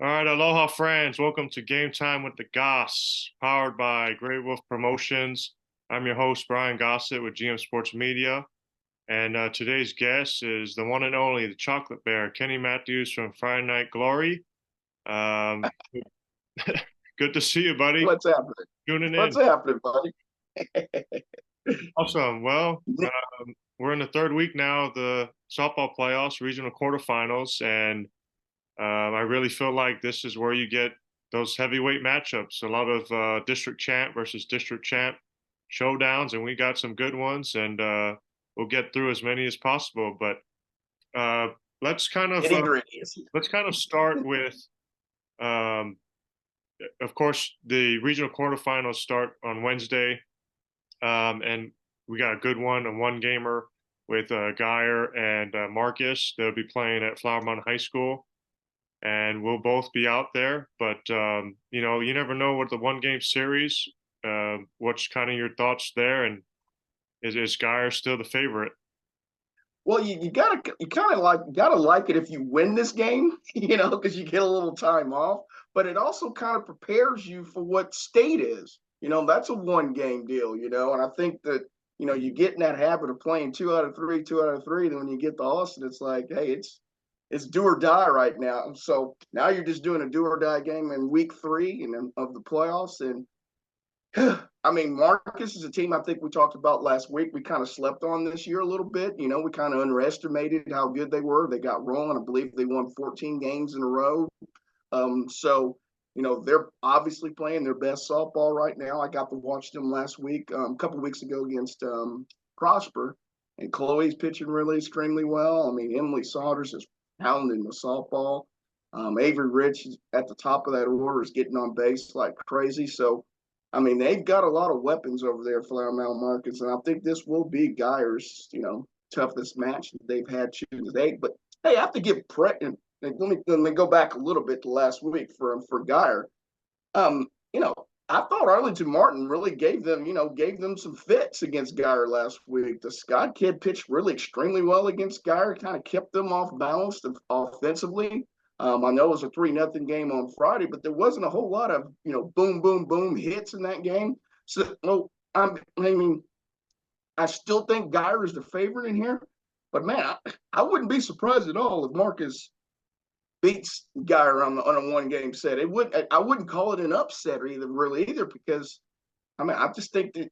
All right, aloha friends. Welcome to Game Time with the Goss, powered by Grey Wolf Promotions. I'm your host, Brian Gossett with GM Sports Media. And today's guest is the one and only, the Chocolate Bear, Kenny Matthews from Friday Night Glory. Um, good to see you, buddy. What's happening? Tuning What's in. happening, buddy? Awesome. Well, we're in the third week now of the softball playoffs, regional quarterfinals, and I really feel like this is where you get those heavyweight matchups. A lot of district champ versus district champ showdowns, and we got some good ones, and we'll get through as many as possible. But uh, let's kind of Nitty uh, gritty. let's kind of start with, um, of course, the regional quarterfinals start on Wednesday, and we got a good one, a one gamer with Geyer and Marcus. They'll be playing at Flower Mountain High School and we'll both be out there. But you never know what the one game series. What's kind of your thoughts there? And is Geyer still the favorite? Well, you gotta you kind of like gotta like it if you win this game, because you get a little time off. But it also kind of prepares you for what state is. That's a one game deal. And I think that you get in that habit of playing two out of three, two out of three. Then when you get to Austin, it's like, hey, it's do or die right now. So now you're just doing a do or die game in week three of the playoffs, and I mean, Marcus is a team I think we talked about last week. We kind of slept on this year a little bit. We kind of underestimated how good they were. They got rolling. I believe they won 14 games in a row. So they're obviously playing their best softball right now. I got to watch them last week, a couple of weeks ago against Prosper, and Chloe's pitching really extremely well. I mean, Emily Saunders is pounding the softball. Avery Rich is at the top of that order, is getting on base like crazy. So I mean, they've got a lot of weapons over there, Flower Mound Markets, and I think this will be Geyer's, toughest match that they've had to date. But hey, I have to give credit. Let me go back a little bit to last week for Geyer. Um, you know, I thought Arlington Martin really gave them some fits against Geyer last week. The Scott kid pitched really extremely well against Geyer, kind of kept them off balance offensively. I know it was a 3-0 game on Friday, but there wasn't a whole lot of boom, boom, boom hits in that game. So I mean, I still think Geyer is the favorite in here, but man, I wouldn't be surprised at all if Marcus beats Geyer on a one game set. I wouldn't call it an upset either because I mean I just think that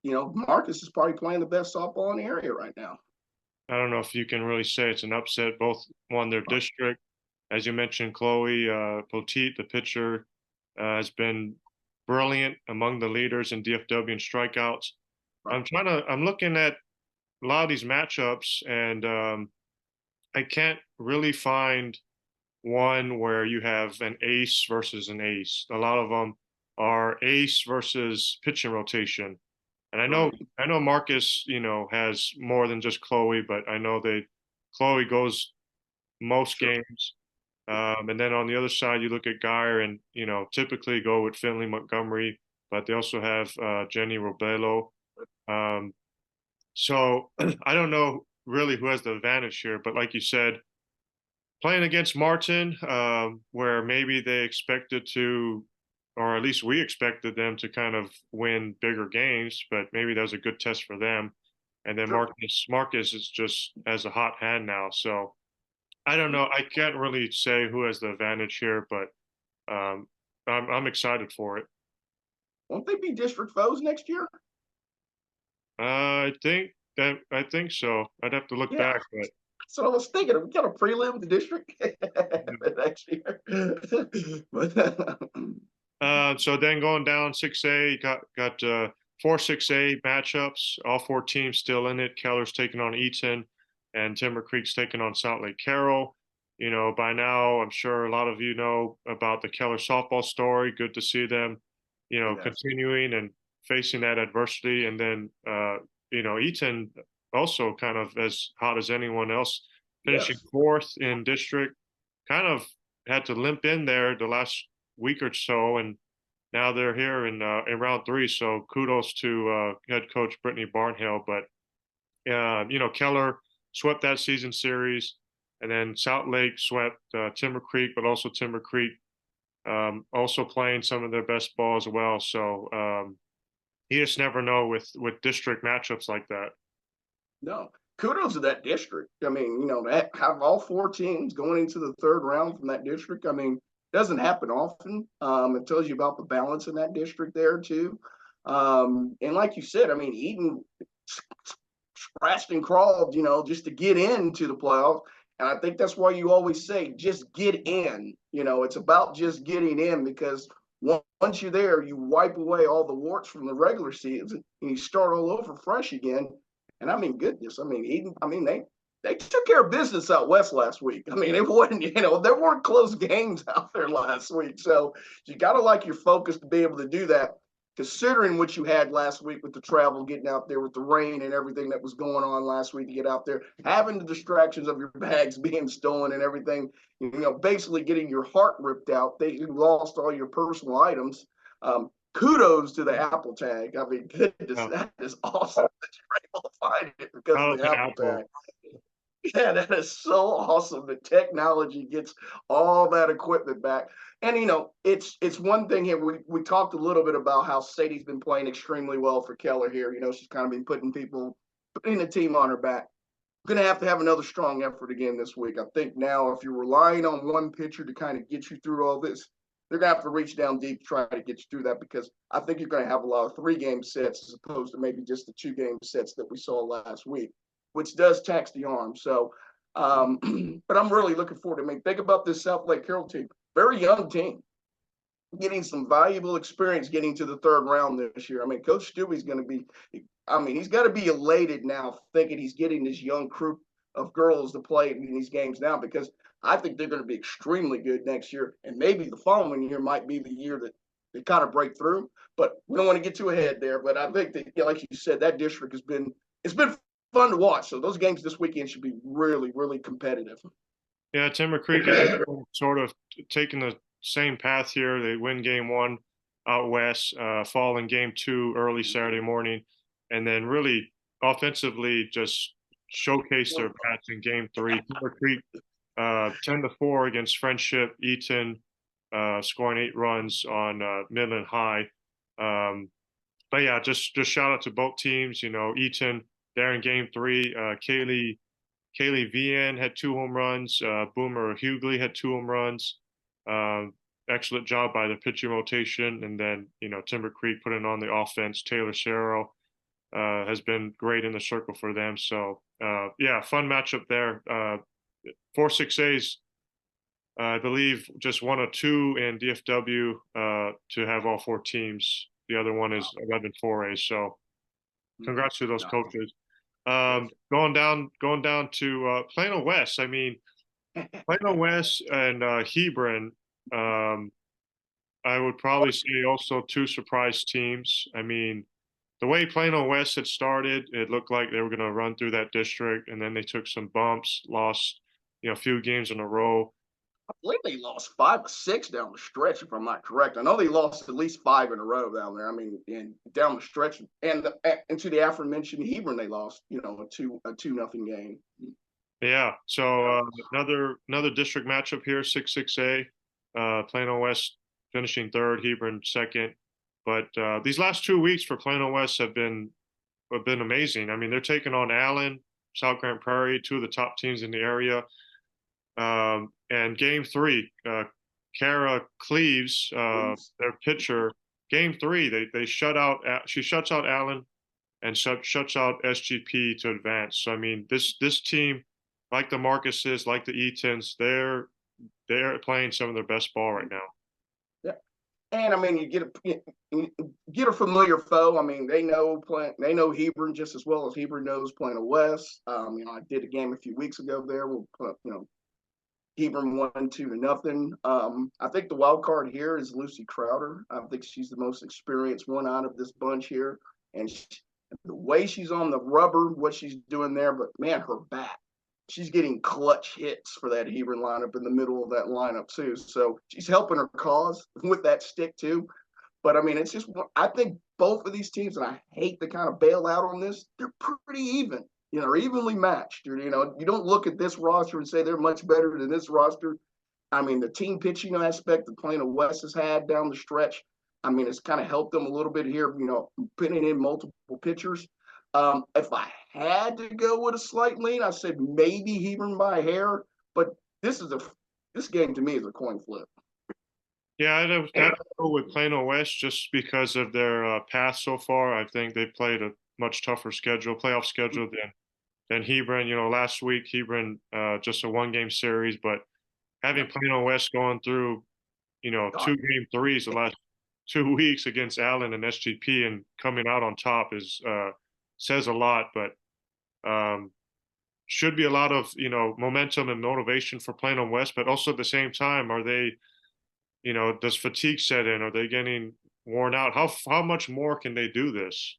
Marcus is probably playing the best softball in the area right now. I don't know if you can really say it's an upset. Both won their district. As you mentioned, Chloe Poteet, the pitcher, has been brilliant among the leaders in DFW and strikeouts. Right. I'm looking at a lot of these matchups, and I can't really find one where you have an ace versus an ace. A lot of them are ace versus pitching rotation. And Right. I know Marcus, has more than just Chloe, but I know Chloe goes most Sure. games. And then on the other side, you look at Geyer and, typically go with Finley Montgomery, but they also have Jenny Robelo. Um, so I don't know really who has the advantage here, but like you said, playing against Martin, where martin they expected to, or at least we expected them to kind of win bigger games, but maybe that was a good test for them. And then Sure. Marcus is just as a hot hand now. So I don't know. I can't really say who has the advantage here, but um, I'm excited for it. Won't they be district foes next year? I think so. I'd have to look Yeah. back, but So I was thinking we got a prelim the district next year. but so then going down 6A, got 4 6A matchups. All four teams still in it. Keller's taking on Eaton, and Timber Creek's taking on Salt Lake Carroll. By now, I'm sure a lot of you know about the Keller softball story. Good to see them, yes. continuing and facing that adversity. And then, Eaton also kind of as hot as anyone else, finishing Yes. fourth in district. Kind of had to limp in there the last week or so, and now they're here in round three. So kudos to head coach Brittany Barnhill. But Keller swept that season series, and then South Lake swept Timber Creek, but also Timber Creek also playing some of their best ball as well. So you just never know with district matchups like that. No, kudos to that district. I mean, to have all four teams going into the third round from that district. I mean, doesn't happen often. It tells you about the balance in that district there too. And like you said, I mean, Eden scratched and crawled, just to get into the playoffs. And I think that's why you always say, just get in. It's about just getting in, because once you're there, you wipe away all the warts from the regular season and you start all over fresh again. And I mean, goodness, I mean, Eden, I mean, they took care of business out west last week. I mean, it wasn't, there weren't close games out there last week. So you got to like your focus to be able to do that, considering what you had last week with the travel, getting out there with the rain and everything that was going on last week to get out there, having the distractions of your bags being stolen and everything, basically getting your heart ripped out. You lost all your personal items. Kudos to the Apple tag. I mean, goodness, Yeah. that is awesome that you're able to find it because of the Apple tag. Yeah, that is so awesome. The technology gets all that equipment back. And it's one thing here. We talked a little bit about how Sadie's been playing extremely well for Keller here. She's kind of been putting the team on her back. Going to have another strong effort again this week. I think now, if you're relying on one pitcher to kind of get you through all this, they're going to have to reach down deep to try to get you through that, because I think you're going to have a lot of 3-game sets as opposed to maybe just the 2-game sets that we saw last week, which does tax the arm. So, but I'm really looking forward to it. I mean, think about this South Lake Carroll team, very young team, getting some valuable experience getting to the third round this year. I mean, Coach Stewie's going to be, he's got to be elated now thinking he's getting this young crew of girls to play in these games now, because I think they're going to be extremely good next year. And maybe the following year might be the year that they kind of break through. But we don't want to get too ahead there. But I think that, like you said, that district it's been fun to watch. So those games this weekend should be really, really competitive. Yeah, Timber Creek is sort of taking the same path here. They win game 1 out west, fall in game 2 early Saturday morning, and then really offensively just showcase their bats in game 3. Timber Creek 10-4 against Friendship Eaton, scoring 8 runs on Midland High. But yeah, just shout out to both teams. Eaton there in game 3. Kaylee Vian had 2 home runs. Boomer Hughley had 2 home runs. Excellent job by the pitching rotation. And then, Timber Creek putting on the offense. Taylor Sherrill has been great in the circle for them. So, yeah, fun matchup there. 4-6As, I believe, just 1 or 2 in DFW to have all 4 teams. The other one is 11 4As. So, congrats to those coaches. Going down to Plano West. I mean, Plano West and Hebron. I would probably say also 2 surprise teams. I mean, the way Plano West had started, it looked like they were going to run through that district, and then they took some bumps, lost, a few games in a row. I believe they lost 5 or 6 down the stretch, if I'm not correct. I know they lost at least 5 in a row down there. I mean, and down the stretch, and to the aforementioned Hebron, they lost, a 2-0 game. Yeah. So another district matchup here, 6-6A. Plano West finishing 3rd, Hebron 2nd. But these last 2 weeks for Plano West have been amazing. I mean, they're taking on Allen, South Grand Prairie, 2 of the top teams in the area. And game 3, Kara Cleaves, their pitcher, game 3, they she shuts out Allen and shuts out SGP to advance. So I mean, this team, like the Marcuses, like the Eatons, they're playing some of their best ball right now. Yeah, and I mean, you get a familiar foe. I mean, they know Hebron just as well as Hebron knows Plano West. I did a game a few weeks ago there. We'll put Hebron 1-2-0. I think the wild card here is Lucy Crowder. I think she's the most experienced one out of this bunch here, and the way she's on the rubber, what she's doing there. But man, her bat, she's getting clutch hits for that Hebron lineup in the middle of that lineup too. So she's helping her cause with that stick too. But I mean, it's just, I think both of these teams, and I hate to kind of bail out on this, they're pretty even. Are evenly matched. You don't look at this roster and say they're much better than this roster. I mean, the team pitching aspect the Plano West has had down the stretch, I mean, it's kind of helped them a little bit here, putting in multiple pitchers. If I had to go with a slight lean, I said maybe Hebron by a hair, but this is a this game to me is a coin flip. Yeah, I'd go with Plano West just because of their path so far. I think they played a much tougher playoff schedule than Hebron. You know, last week Hebron just a 1 game series, but having Plano West going through, you know, God, 2 game threes the last 2 weeks against Allen and SGP and coming out on top is says a lot. But should be a lot of momentum and motivation for Plano West. But also at the same time, are they does fatigue set in? Are they getting worn out? How much more can they do this?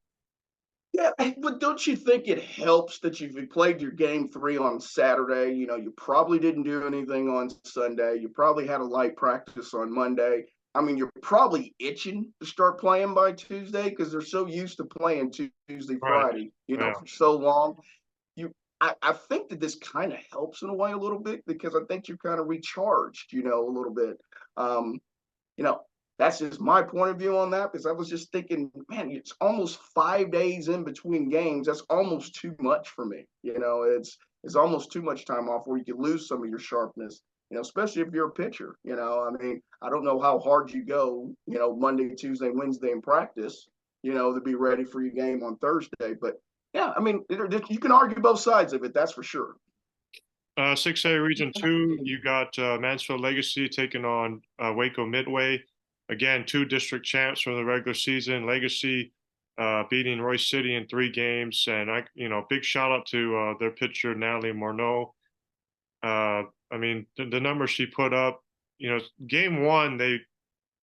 yeah, but don't you think it helps that you played your game three on Saturday? You probably didn't do anything on Sunday. You probably had a light practice on Monday. I mean, you're probably itching to start playing by Tuesday because they're so used to playing Tuesday, Right. Friday, Yeah. for so long. I think that this kind of helps in a way a little bit because I think you're kind of recharged, a little bit. Um, you know, that's just my point of view on that because I was just thinking, man, it's almost 5 days in between games. That's almost too much for me. It's almost too much time off where you could lose some of your sharpness. Especially if you're a pitcher. I mean, I don't know how hard you go. Monday, Tuesday, Wednesday in practice. To be ready for your game on Thursday. But yeah, I mean, you can argue both sides of it. That's for sure. 6A Region 2, you got Mansfield Legacy taking on Waco Midway. Again, 2 district champs from the regular season. Legacy beating Royce City in 3 games. And, big shout out to their pitcher, Natalie Morneau. I mean, the numbers she put up, game 1, they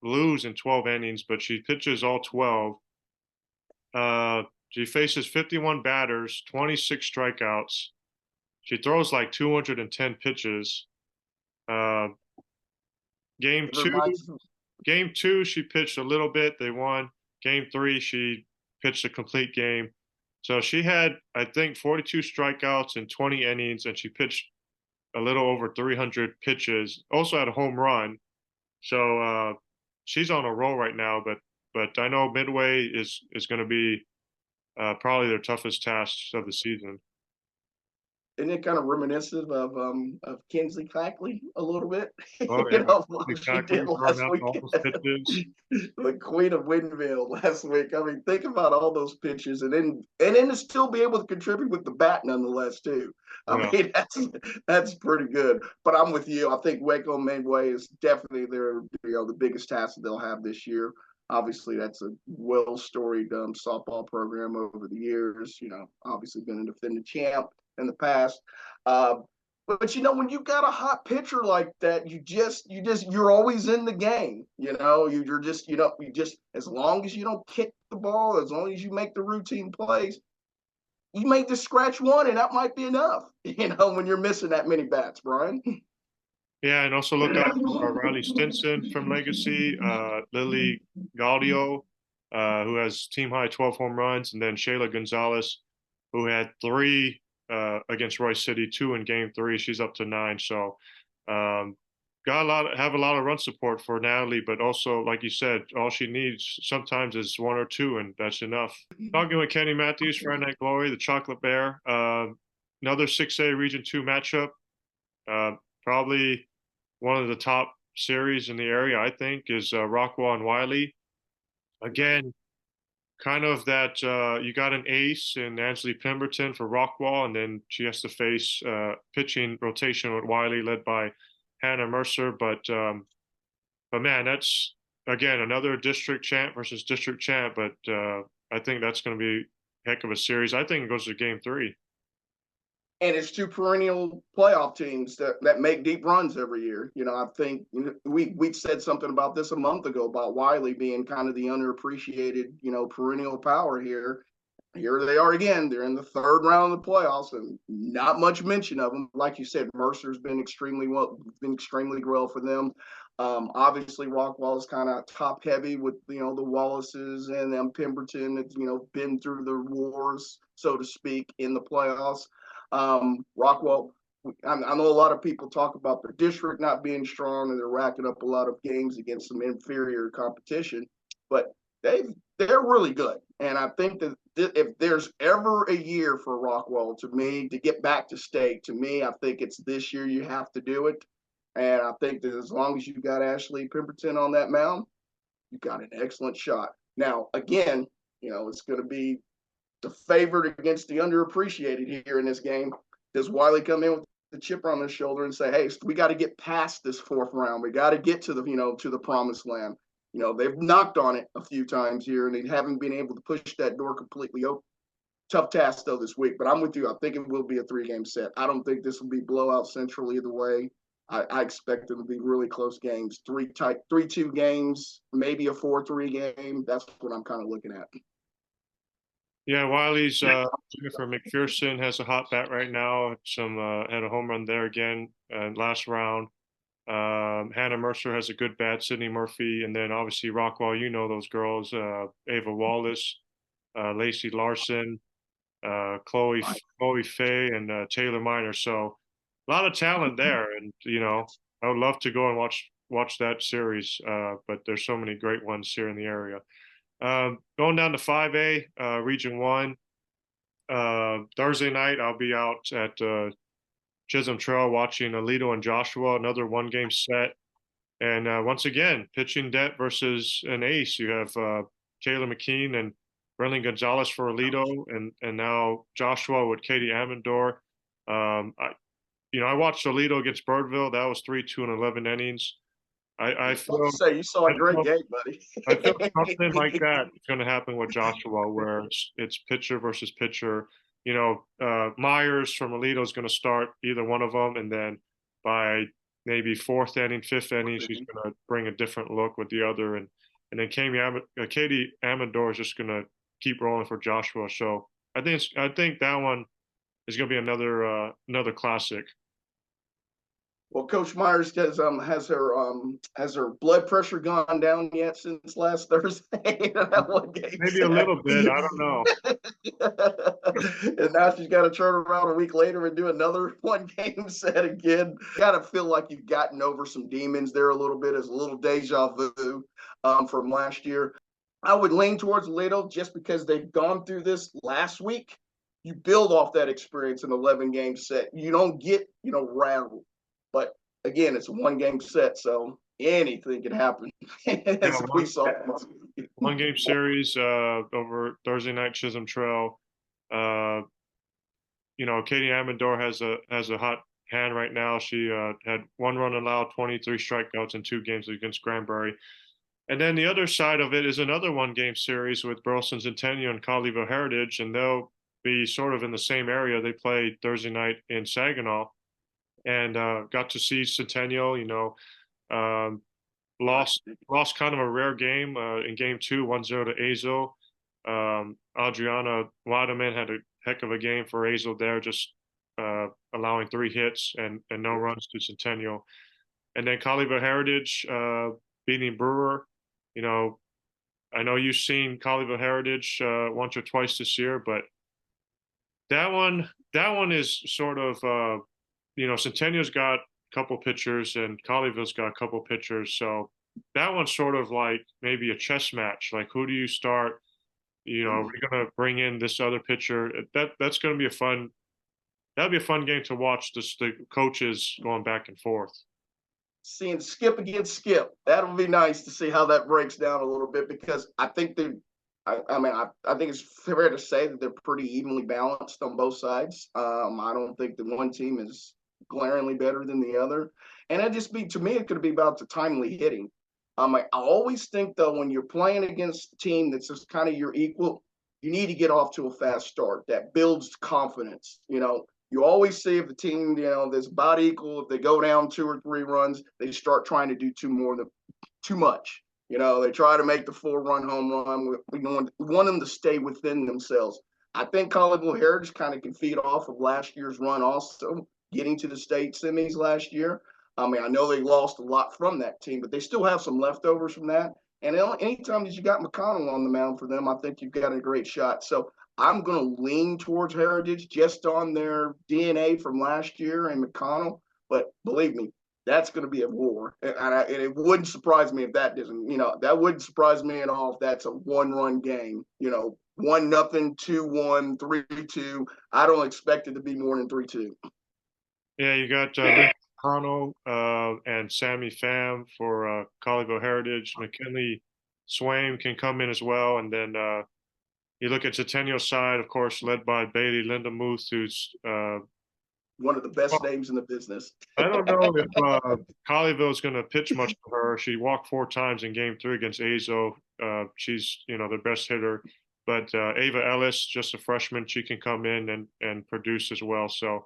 lose in 12 innings, but she pitches all 12. She faces 51 batters, 26 strikeouts. She throws like 210 pitches. Uh, game two, game two, she pitched a little bit. They won. Game 3, she pitched a complete game. So she had, I think, 42 strikeouts in 20 innings, and she pitched a little over 300 pitches. Also had a home run. So she's on a roll right now. But I know Midway is going to be probably their toughest task of the season. Isn't it kind of reminiscent of Kinsley Cackley a little bit? Oh yeah, What she exactly. did Throwing last out week. all those pitches. The Queen of Windville last week. I mean, think about all those pitches, and then to still be able to contribute with the bat nonetheless too. I Yeah. mean, that's pretty good. But I'm with you. I think Waco Midway is definitely the biggest task that they'll have this year. Obviously, that's a well-storied softball program over the years. Obviously been a defending champ in the past. But when you got a hot pitcher like that, you're always in the game. You just as long as you don't kick the ball, as long as you make the routine plays, you may just scratch one, and that might be enough. When you're missing that many bats, Brian. Yeah, and also look out for Riley Stinson from Legacy, Lily Gaudio, who has team high 12 home runs, and then Shayla Gonzalez, who had 3 against Royce City, 2 in game 3. She's up to 9. So have a lot of run support for Natalie, but also, like you said, all she needs sometimes is 1 or 2, and that's enough. Talking with Kenny Matthews, Friday Night Glory, the Chocolate Bear, another 6A Region 2 matchup. Probably one of the top series in the area, I think, is Rockwall and Wylie. Again, kind of that you got an ace in Ansley Pemberton for Rockwall, and then she has to face pitching rotation with Wylie, led by Hannah Mercer. But man, that's again another district champ versus district champ. But I think that's going to be a heck of a series. I think it goes to game 3. And it's 2 perennial playoff teams that make deep runs every year. I think we said something about this a month ago about Wylie being kind of the underappreciated, perennial power here. Here they are again. They're in the 3rd round of the playoffs, and not much mention of them. Like you said, Mercer's been extremely well for them. Obviously, Rockwall is kind of top heavy with the Wallaces and them Pemberton. That's been through the wars, so to speak, in the playoffs. Rockwall I know a lot of people talk about their district not being strong and they're racking up a lot of games against some inferior competition, but they're really good. And I think that if there's ever a year for Rockwall, to me, to get back to state, to me, I think it's this year you have to do it. And I think that as long as you got Ashley Pemberton on that mound, you got an excellent shot. Now, again, it's going to be the favorite against the underappreciated here in this game. Does Wylie come in with the chip on their shoulder and say, "Hey, we got to get past this fourth round. We got to get to the promised land." They've knocked on it a few times here, and they haven't been able to push that door completely open. Tough task though this week, but I'm with you. I think it will be a 3-game set. I don't think this will be blowout central either way. I expect them to be really close games, 3-2 games, maybe a 4-3 game. That's what I'm kind of looking at. Yeah, Wylie's Jennifer McPherson has a hot bat right now. Had a home run there again last round. Hannah Mercer has a good bat. Sydney Murphy, and then obviously Rockwall. You know those girls: Ava Wallace, Lacey Larson, Chloe Fay, and Taylor Miner. So a lot of talent there, and I would love to go and watch that series. But there's so many great ones here in the area. Going down to 5A, Region 1. Thursday night, I'll be out at Chisholm Trail watching Alito and Joshua, another 1-game set. And once again, pitching depth versus an ace. You have Kayla McKean and Brennan Gonzalez for Alito, and now Joshua with Katie Amendor. I watched Alito against Birdville. That was 3-2 in 11 innings. I feel say you saw a great game, buddy. I feel something like that is going to happen with Joshua, where it's pitcher versus pitcher. Myers from Alito is going to start either one of them, and then by maybe 4th inning, 5th inning, she's going to bring a different look with the other, and then Katie Amendor is just going to keep rolling for Joshua. So I think that one is going to be another classic. Well, Coach Myers has her blood pressure gone down yet since last Thursday? That one game Maybe a little bit. I don't know. And now she's got to turn around a week later and do another 1-game set again. Got to feel like you've gotten over some demons there a little bit, as a little deja vu from last year. I would lean towards Lido just because they've gone through this last week. You build off that experience in an 11-game set. You don't get rattled. But again, it's a 1-game set, so anything can happen. We saw 1-game series over Thursday night, Chisholm Trail. Katie Amendor has a hot hand right now. She had 1 run allowed, 23 strikeouts in 2 games against Granbury. And then the other side of it is another 1-game series with Burleson Centennial and Colleyville Heritage, and they'll be sort of in the same area. They play Thursday night in Saginaw. And got to see Centennial, lost kind of a rare game in game 2, 1-0 to Azel. Adriana Waterman had a heck of a game for Azel there, just allowing 3 hits and no runs to Centennial. And then Colleyville Heritage beating Brewer. I know you've seen Colleyville Heritage once or twice this year, but that one is sort of Centennial's got a couple pitchers and Colleyville's got a couple pitchers. So that one's sort of like maybe a chess match. Like, who do you start? We're going to bring in this other pitcher. That's going to be that'll be a fun game to watch, just the coaches going back and forth. Seeing Skip against Skip. That'll be nice to see how that breaks down a little bit, because I think I think it's fair to say that they're pretty evenly balanced on both sides. I don't think that one team is glaringly better than the other. And to me, it could be about the timely hitting. I always think, though, when you're playing against a team that's just kind of your equal, you need to get off to a fast start. That builds confidence. You always see if the team, that's about equal, if they go down 2 or 3 runs, they start trying to do too much. They try to make the 4-run home run. We want them to stay within themselves. I think Colleyville Heritage kind of can feed off of last year's run also, getting to the state semis last year. I know they lost a lot from that team, but they still have some leftovers from that. And anytime that you got McConnell on the mound for them, I think you've got a great shot. So I'm going to lean towards Heritage just on their DNA from last year and McConnell. But believe me, that's going to be a war. And it wouldn't surprise me if that doesn't, that wouldn't surprise me at all if that's a one-run game, 1-0, 2-1, 3-2. I don't expect it to be more than 3-2. Yeah, you got Nick Connell and Sammy Pham for Colleyville Heritage. McKinley Swaim can come in as well. And then you look at Centennial's side, of course, led by Bailey Lindamuth, who's one of the best names in the business. I don't know if Colleyville is going to pitch much for her. She walked 4 times in Game 3 against Azo. She's the best hitter. But Ava Ellis, just a freshman, she can come in and produce as well. So,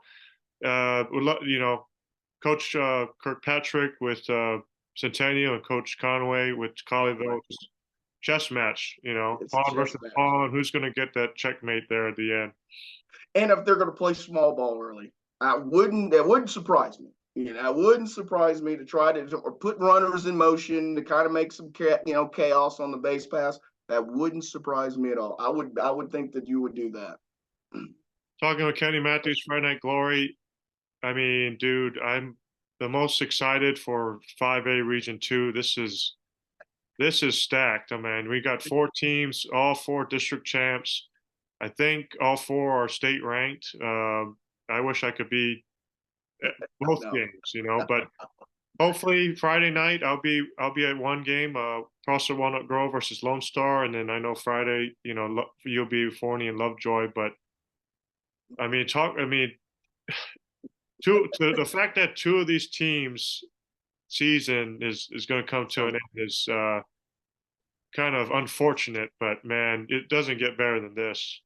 Coach Kirkpatrick with Centennial and Coach Conway with Colleyville, chess match. It's Pawn chess versus match. pawn. Who's going to get that checkmate there at the end? And if they're going to play small ball early, that wouldn't surprise me. It wouldn't surprise me to try to or put runners in motion to kind of make some chaos on the base pass. That wouldn't surprise me at all. I would think that you would do that. Talking with Kenny Matthews, Friday Night Glory. I mean, dude, I'm the most excited for 5A Region 2. This is stacked. I mean, we got 4 teams, all 4 district champs. I think all 4 are state ranked. I wish I could be at both games, but hopefully Friday night I'll be at one game, Prosser Walnut Grove versus Lone Star, and then I know Friday, you'll be Forney and Lovejoy. But I mean, the fact that 2 of these teams' season is going to come to an end is kind of unfortunate. But man, it doesn't get better than this.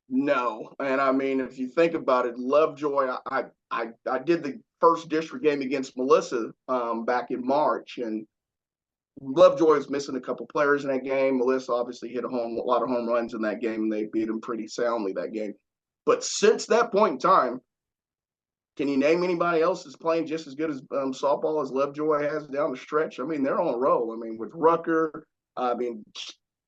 No, and I mean, if you think about it, Lovejoy, I did the first district game against Melissa back in March, and Lovejoy was missing a couple players in that game. Melissa obviously hit a lot of home runs in that game, and they beat them pretty soundly that game. But since that point in time, can you name anybody else that's playing just as good as softball as Lovejoy has down the stretch? I mean, they're on a roll. I mean, with Rucker, I mean,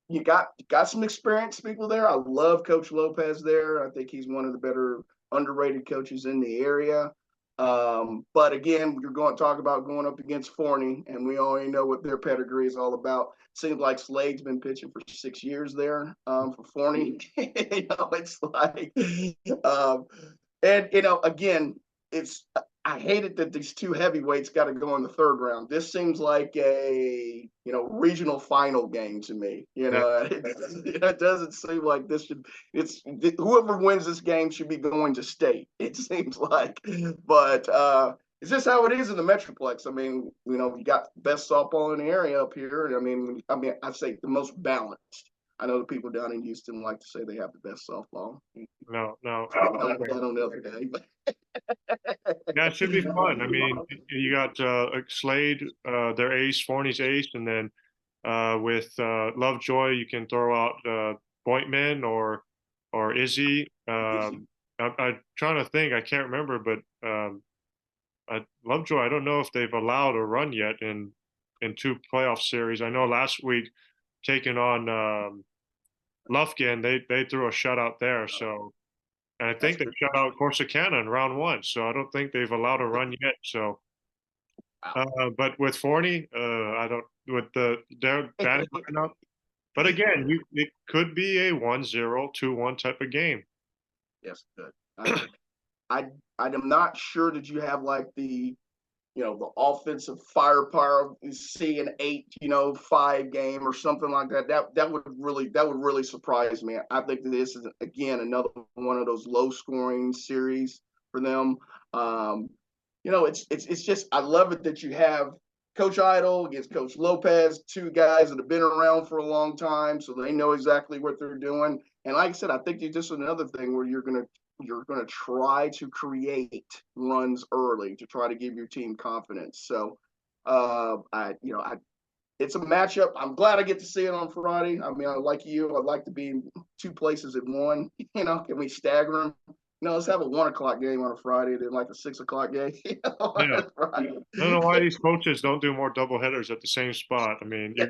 you got some experienced people there. I love Coach Lopez there. I think he's one of the better underrated coaches in the area. But again, you're going to talk about going up against Forney, and we already know what their pedigree is all about. Seems like Slade's been pitching for 6 years there for Forney. It's like, and again, I hate it that these 2 heavyweights got to go in the 3rd round. This seems like a regional final game to me. It doesn't seem like this should. Whoever wins this game should be going to state. It seems like, but it's just how it is in the Metroplex. I mean, you got the best softball in the area up here. I mean, I'd say the most balanced. I know the people down in Houston like to say they have the best softball. No. I don't know today, but. Yeah, it should be fun. I mean, you got Slade, their ace, Forney's ace, and then with Lovejoy, you can throw out Bointman or Izzy. I'm trying to think. I can't remember, but Lovejoy, I don't know if they've allowed a run yet in 2 playoff series. I know last week taking on Lufkin, they threw a shutout there. So. And I think they shut out Corsicana in round 1, so I don't think they've allowed a run yet. So, but with Forney, I don't with their batting lineup. But again, it could be a 1-0, 2-1 type of game. Yes, good. I'm not sure that you have like the the offensive firepower. You see an 8-5 game or something like that. That would really surprise me. I think that this is again another one of those low scoring series for them. It's just I love it that you have Coach Idle against Coach Lopez, 2 guys that have been around for a long time, so they know exactly what they're doing. And like I said, I think it's just another thing where you're going to try to create runs early to try to give your team confidence. So, it's a matchup. I'm glad I get to see it on Friday. I mean, like you, I'd like to be in 2 places at one. Can we stagger them? No, let's have a 1 o'clock game on a Friday, then like a 6 o'clock game on Yeah. a Friday. I don't know why these coaches don't do more double headers at the same spot. I mean, Yeah,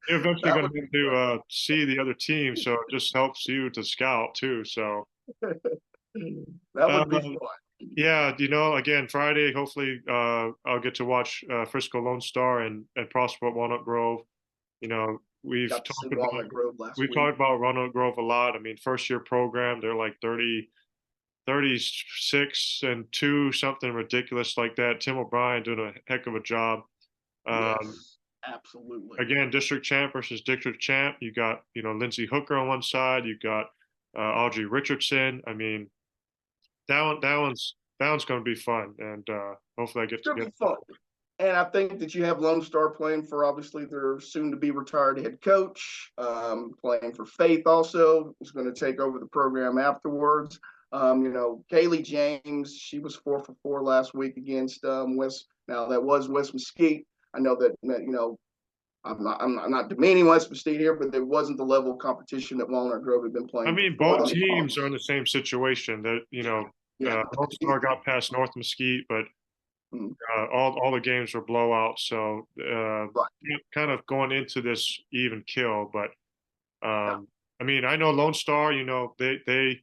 you're eventually that gonna would have be to see the other team, so it just helps you to scout too. So that would be um, fun. yeah, again, Friday, hopefully I'll get to watch Frisco Lone Star and Prosper at Walnut Grove. You know, Got to see Walnut Grove last week. Walnut Grove a lot. I mean, first year program, they're like 36 and 2, something ridiculous like that. Tim O'Brien doing a heck of a job. Um, Yes, absolutely. Again, district champ versus district champ. You got, Lindsay Hooker on one side. You got Audrey Richardson. I mean, that one's going to be fun, and hopefully I It's get to going to get. be fun. And I think that you have Lone Star playing for obviously their soon to be retired head coach, playing for Faith also, who's going to take over the program afterwards. Kaylee James, she was 4 for 4 last week against West. Now that was West Mesquite. I know that I'm not demeaning West Mesquite here, but there wasn't the level of competition that Walnut Grove had been I playing mean, before. both teams are in the same situation. That Yeah. North Star got past North Mesquite, but Mm, all the games were blowouts. So right. kind of going into this even kill. But Yeah. I mean, I know Lone Star. They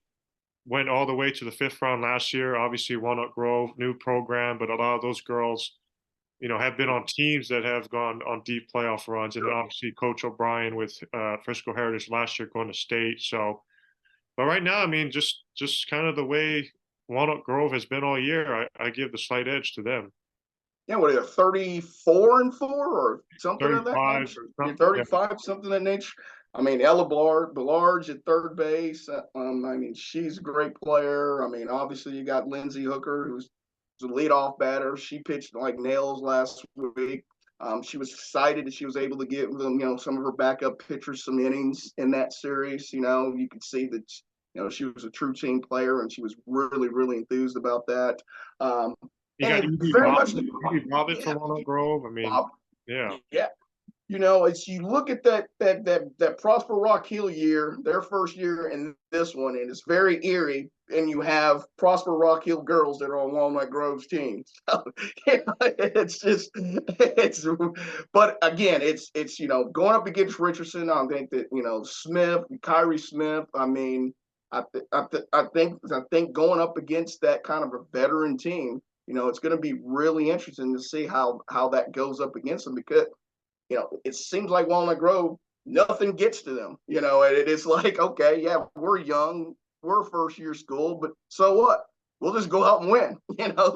went all the way to the fifth round last year. Obviously, Walnut Grove, new program, but a lot of those girls, have been on teams that have gone on deep playoff runs. And then obviously, Coach O'Brien with Frisco Heritage last year going to state. So, but right now, I mean, just kind of the way Walnut Grove has been all year, I give the slight edge to them. Yeah, what are you, 34-4 or something of that 35 nature? or You're something. Yeah. 35, something of that nature. I mean, Ella Ballarge at third base. I mean, she's a great player. I mean, obviously, you got Lindsay Hooker, who's a leadoff batter. She pitched like nails last week. She was excited that she was able to give them, some of her backup pitchers some innings in that series. You could see that, she was a true team player and she was really, really enthused about that. Um, You and got it very much, Evie Bobbitt yeah, from Walnut Grove. I mean, Bob, yeah. yeah. As you look at that Prosper Rock Hill year, their first year, and this one, and it's very eerie. And you have Prosper Rock Hill girls that are on Walnut Grove's team. So, it's just it's. But again, it's going up against Richardson. I think that Smith, Kyrie Smith. I mean, I think going up against that kind of a veteran team, it's going to be really interesting to see how that goes up against them because it seems like Walnut Grove, nothing gets to them. It's like, okay, yeah, we're young, we're first year school, but so what? We'll just go out and win.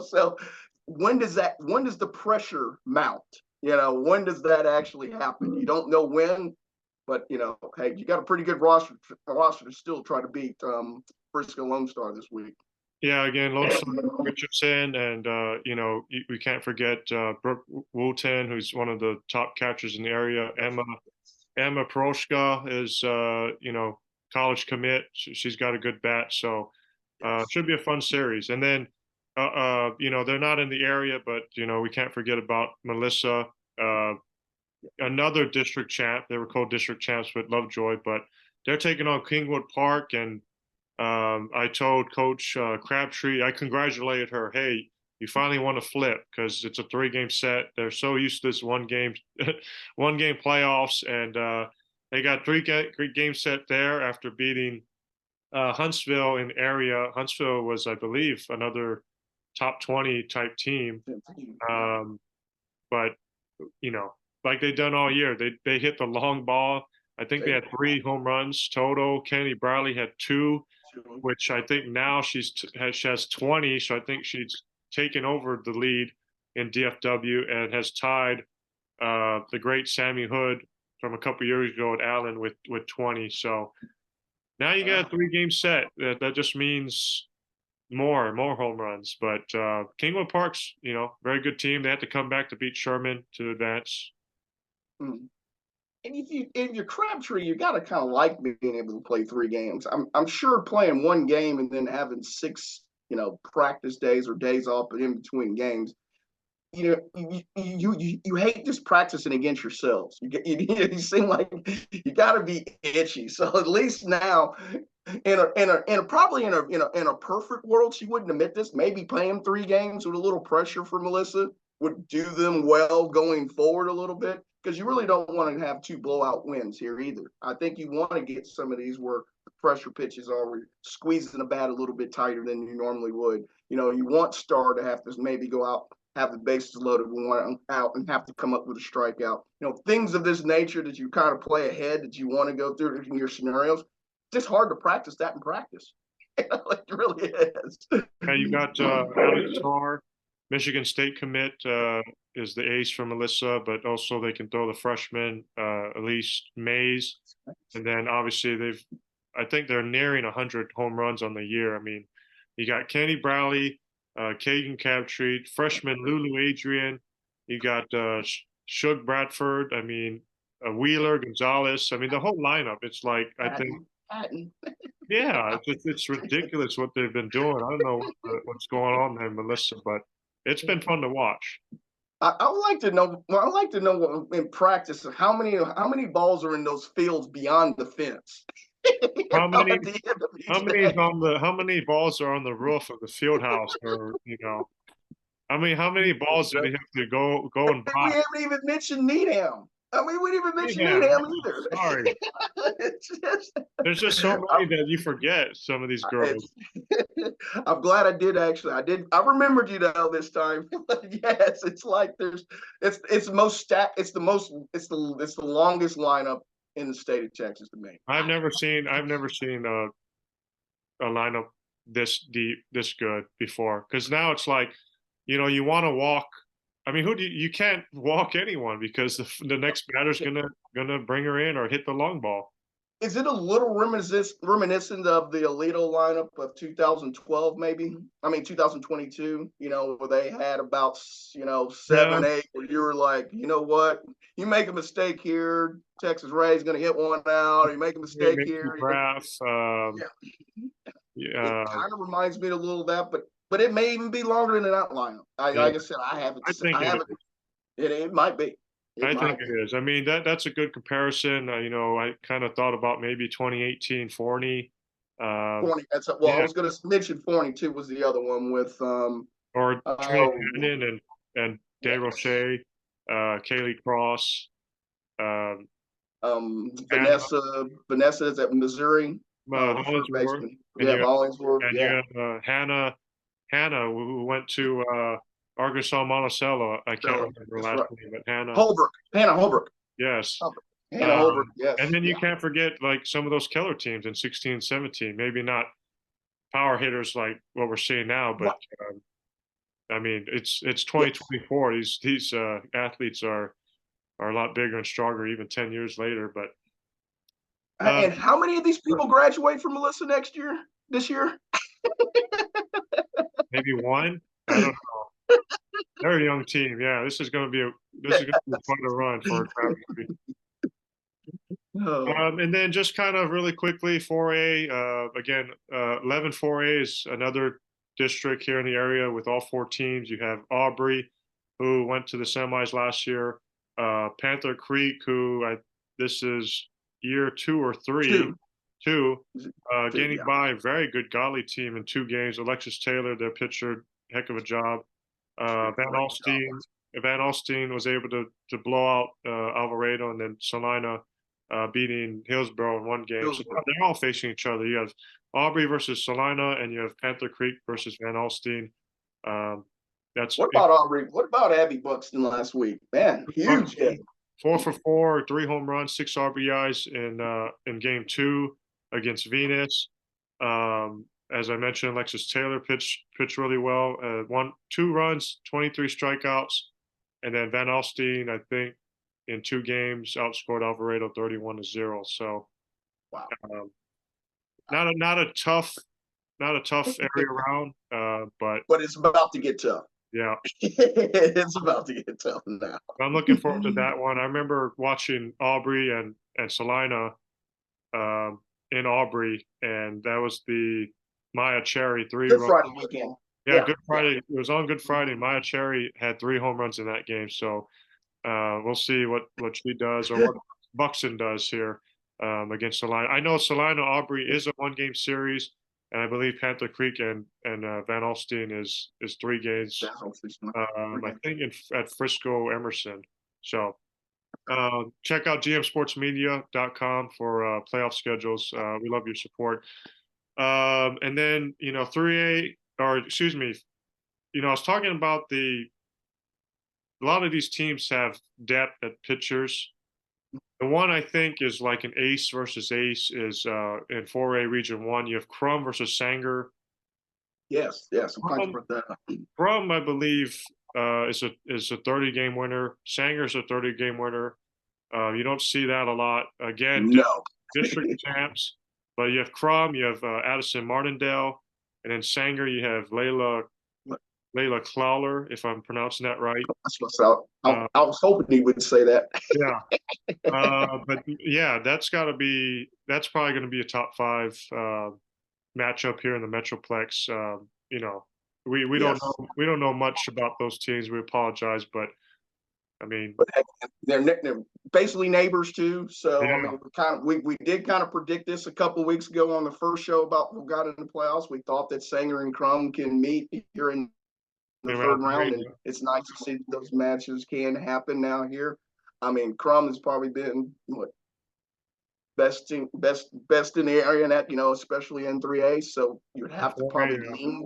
So when does the pressure mount? When does that actually happen? You don't know when, but hey, you got a pretty good roster to still try to beat Frisco Lone Star this week. Yeah, again, Lone Star Richardson, and we can't forget Brooke Wooten, who's one of the top catchers in the area. Emma Proshka is college commit. She's got a good bat, so should be a fun series. And then they're not in the area, but we can't forget about Melissa, uh, another district champ. They were called district champs with Lovejoy, but they're taking on Kingwood Park and I told Coach Crabtree, I congratulated her. Hey, you finally won a flip because it's a 3-game set. They're so used to this one game, one game playoffs, and they got three game set there after beating Huntsville in area. Huntsville was, I believe, another top 20 type team. Um, but like they've done all year, they hit the long ball. I think they had 3 home runs total. Kenny Bradley had 2, which I think now she has 20. So I think she's taken over the lead in DFW and has tied the great Sammy Hood from a couple years ago at Allen with 20. So now you got a 3-game set. That just means more home runs. But Kingwood Park's very good team. They had to come back to beat Sherman to advance. And if you're Crabtree, you got to kind of like being able to play 3 games. I'm sure playing 1 game and then having 6 practice days or days off in between games. You hate just practicing against yourselves. You seem like you got to be itchy. So at least now In a perfect world, she wouldn't admit this. Maybe playing 3 games with a little pressure for Melissa would do them well going forward a little bit, because you really don't want to have 2 blowout wins here either. I think you want to get some of these where the pressure pitches are squeezing the bat a little bit tighter than you normally would. You want Star to have to maybe go out, have the bases loaded with 1 out, and have to come up with a strikeout. Things of this nature that you kind of play ahead that you want to go through in your scenarios. It's just hard to practice that in practice. It really is. You got Alex Carr, Michigan State commit, is the ace for Melissa, but also they can throw the freshman Elise Mays, and then obviously I think they're nearing 100 home runs on the year. I mean, you got Kenny Browley, Kagan Crabtree, freshman Lulu Adrian, you got Shug Bradford. I mean, Wheeler Gonzalez. I mean, the whole lineup. It's like I think. Yeah, it's ridiculous what they've been doing. I don't know what's going on there, Melissa, but it's been fun to watch. I would like to know. Well, I'd like to know in practice how many balls are in those fields beyond the fence. How many how many balls are on the roof of the field house, or how many balls do they have to go and We buy? haven't even mentioned Needham. I mean, we didn't even mention Needham, Needham either. sorry. There's just so many that you forget some of these girls. I'm glad I did actually. I remembered you though this time. Yes, it's like it's most stat. It's the longest lineup in the state of Texas to me. I've never seen a lineup this deep, this good before. Because now it's like, you want to walk. I mean, you can't walk anyone because the next batter's gonna bring her in or hit the long ball. Is it a little reminiscent of the Alito lineup of 2012, maybe? I mean, 2022, where they had about, 7, 8, where you were like, you know what? You make a mistake here, Texas Ray's going to hit 1 out. You make a mistake here. Yeah. It kind of reminds me a little of that, but it may even be longer than that lineup. Like I said, I haven't. It might be. I think it is. I mean, that's a good comparison. I kind of thought about maybe 2018 Forney. Forney. I was going to mention Forney too. Was the other one with or Trey Cannon and DeRoche, Kaylee Cross, Vanessa is at Missouri. Hollingsworth. Hollingsworth. And you got Hannah, who went to Arkansas Monticello. I can't remember last name, but Hannah Holbrook. Yes. Hannah Holbrook, yes. And then you can't forget like some of those killer teams in 16, 17. Maybe not power hitters like what we're seeing now, but I mean it's 2024. These athletes are a lot bigger and stronger even 10 years later. But and how many of these people graduate from Melissa this year? Maybe one. I don't know. They're a young team. Yeah, this is going to be fun to run for Crabtree. And then just kind of really quickly, 4A, again, 11 4A is another district here in the area with all 4 teams. You have Aubrey, who went to the semis last year. Panther Creek, this is year 2 or 3. Getting by a very good Golly team in 2 games. Alexis Taylor, their pitcher, heck of a job. Van Alstyne was able to blow out Alvarado, and then Salina beating Hillsborough in 1 game. So they're all facing each other. You have Aubrey versus Salina, and you have Panther Creek versus Van Alstyne. What about Aubrey? What about Abby Buxton last week? Man, huge game. 4 for 4, 3 home runs, 6 RBIs in game 2 against Venus. As I mentioned, Alexis Taylor pitched really well. 2 runs, 23 strikeouts, and then Van Alstyne, I think, in 2 games outscored Alvarado 31-0. So, wow, not a tough area around, but it's about to get tough. Yeah, it's about to get tough now. I'm looking forward to that one. I remember watching Aubrey and Salina in Aubrey, and that was the Maya Cherry 3 Good Friday weekend. Yeah, Good Friday. It was on Good Friday. Maya Cherry had 3 home runs in that game. So we'll see what she does or what Buxton does here. against Salina. I know Salina Aubrey is a 1-game series, and I believe Panther Creek and Van Alstyne is 3 games. I think at Frisco Emerson. So check out gmsportsmedia.com for playoff schedules. We love your support. And then 3A, or excuse me, I was talking about a lot of these teams have depth at pitchers. The one I think is like an ace versus ace is in 4A Region 1. You have Crum versus Sanger. Yes, I'm talking about that. Crum, I believe, is a 30-game winner. Sanger's a 30-game winner. You don't see that a lot. Again, No. district champs. But you have Crum, you have Addison Martindale, and then Sanger, you have Layla Clowler, if I'm pronouncing that right. That's what's out. I was hoping he would say that. Yeah. But yeah, that's probably going to be a top 5 matchup here in the Metroplex. We Yes. don't know much about those teams. We apologize, but I mean, but they're basically neighbors too. So yeah. I mean, we did kind of predict this a couple of weeks ago on the first show about who got in the playoffs. We thought that Sanger and Crum can meet here in the third round, and it's nice to see those matches can happen now here. I mean, Crum has probably been best in the area, and that especially in 3A. So you would have to probably lean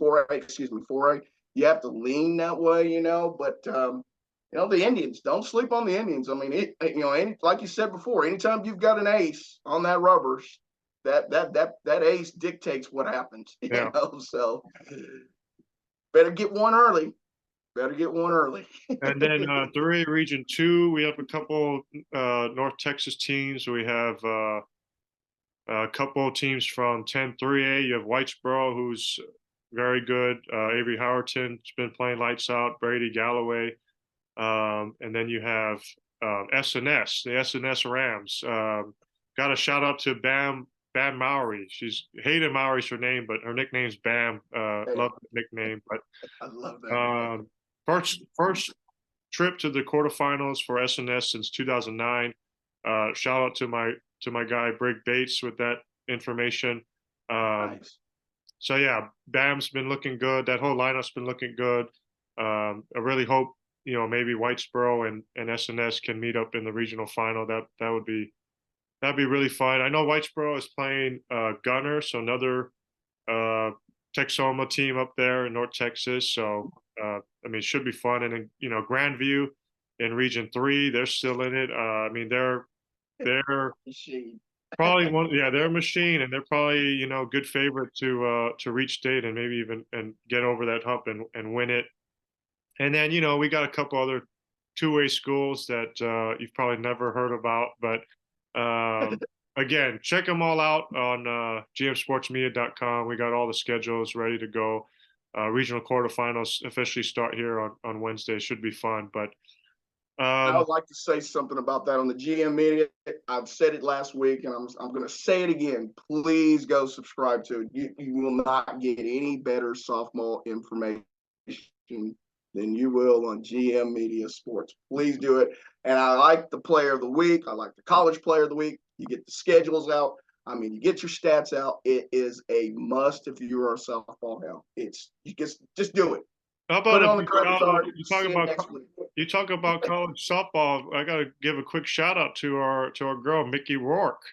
4A. Excuse me, 4A. You have to lean that way, But the Indians, don't sleep on the Indians. I mean, like you said before, anytime you've got an ace on that rubbers, that ace dictates what happens. So better get one early. And then 3A Region 2, we have a couple North Texas teams. We have a couple teams from 10-3A. You have Whitesboro, who's very good. Avery Howerton's been playing lights out. Brady Galloway. And then you have SNS, the SNS Rams. Got a shout out to Bam Mowry. She's Hayden Mowry's her name, but her nickname's Bam. Love the nickname. But I love that. First trip to the quarterfinals for SNS since 2009. Shout out to my guy Brig Bates with that information. Nice. So yeah, Bam's been looking good. That whole lineup's been looking good. I really hope maybe Whitesboro and SNS can meet up in the regional final. That'd be really fun. I know Whitesboro is playing Gunner, so another Texoma team up there in North Texas. So I mean, it should be fun. And then Grandview in Region 3, they're still in it. I mean, they're probably one. Yeah, they're a machine, and they're probably good favorite to reach state and maybe even and get over that hump and win it. And then we got a couple other 2A schools that you've probably never heard about, but again, check them all out on gmsportsmedia.com. We got all the schedules ready to go. Regional quarterfinals officially start here on Wednesday. Should be fun. But I would like to say something about that on the GM media. I've said it last week, and I'm going to say it again. Please go subscribe to it. You will not get any better softball information than you will on GM Media Sports. Please do it. And I like the player of the week. I like the college player of the week. You get the schedules out. I mean, you get your stats out. It is a must if you are a softball now. You just do it. How about you talk about college softball? I got to give a quick shout out to our girl Mickey Rourke.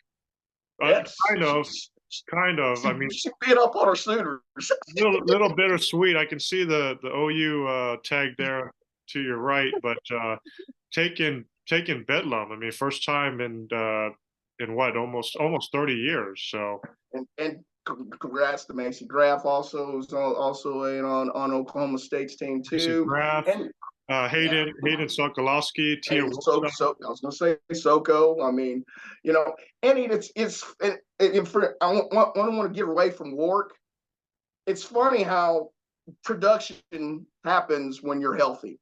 Yes. Kind of. I mean, she beat up on her suitors. little bittersweet. I can see the OU tag there to your right, but taking Bedlam. I mean, first time in what almost 30 years. So and congrats to Macy Graff, also in on Oklahoma State's team too. Graff, and Hayden Sokolowski, Tia. I was going to say Soko. I mean, and I want to get away from Wark. It's funny how production happens when you're healthy.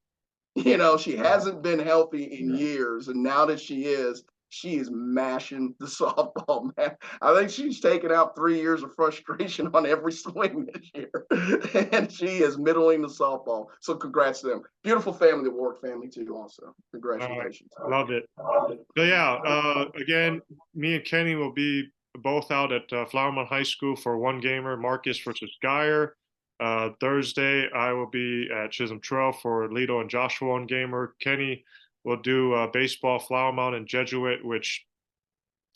She hasn't been healthy in years, and now that she is, she is mashing the softball, man. I think she's taken out 3 years of frustration on every swing this year, and she is middling the softball. So congrats to them. Beautiful family, the Ward family too. Also, All right, congratulations. love it. So yeah, again, me and Kenny will be both out at Flowermont High School for one gamer, Marcus versus Geyer. Thursday, I will be at Chisholm Trail for Lido and Joshua one gamer. Kenny will do baseball, Flowermont and Jesuit, which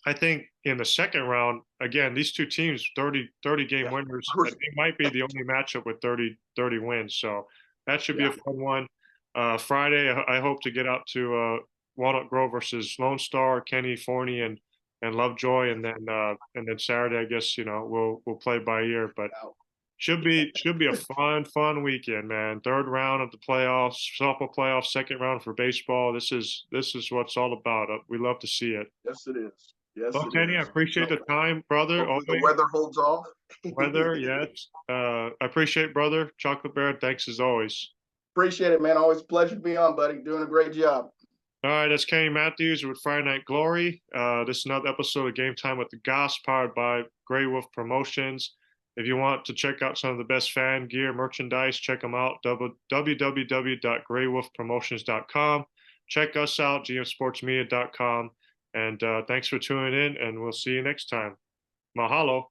I think in the second round, again, these two teams, 30 game Yeah, winners, it might be the only matchup with 30 wins. So that should be yeah. a fun one. Friday, I hope to get out to Walnut Grove versus Lone Star, Kenny, Forney, and Lovejoy, and then Saturday, I guess we'll play by ear, but should be a fun weekend, man. Third round of the playoffs, softball playoffs, second round for baseball. This is what it's all about. We love to see it. Yes, it is. Yes, Well, it Kenny, I is. appreciate So, the time, brother. hopefully the Always weather holds off. weather, yes. I appreciate, brother. Chocolate Bear, thanks as always. Appreciate it, man. Always a pleasure to be on, buddy. Doing a great job. All right, that's Kenny Matthews with Friday Night Glory. This is another episode of Game Time with the Goss, powered by Grey Wolf Promotions. If you want to check out some of the best fan gear merchandise, check them out, www.greywolfpromotions.com. Check us out, gmsportsmedia.com. And thanks for tuning in, and we'll see you next time. Mahalo.